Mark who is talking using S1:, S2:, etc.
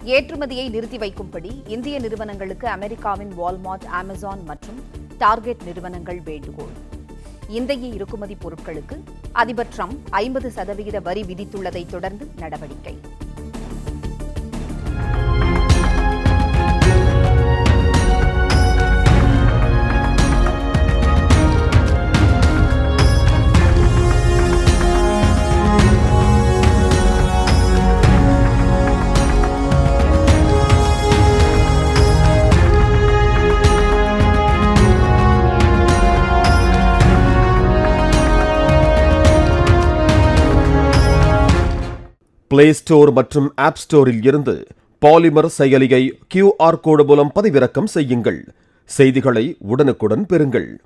S1: ஏற்றுமதியை நிறுத்தி வைக்கும்படி இந்திய நிறுவனங்களுக்கு அமெரிக்காவின் வால்மார்ட், அமேசான் மற்றும் டார்கெட் நிறுவனங்கள் வேண்டுகோள். இந்திய இறக்குமதி பொருட்களுக்கு அதிபர் டிரம்ப் 50% வரி விதித்துள்ளதை தொடர்ந்து நடவடிக்கை.
S2: பிளே ஸ்டோர் மற்றும் ஆப் ஸ்டோரில் இருந்து பாலிமர் செயலியை QR கோடு மூலம் பதிவிறக்கம் செய்யுங்கள். செய்திகளை உடனுக்குடன் பெறுங்கள்.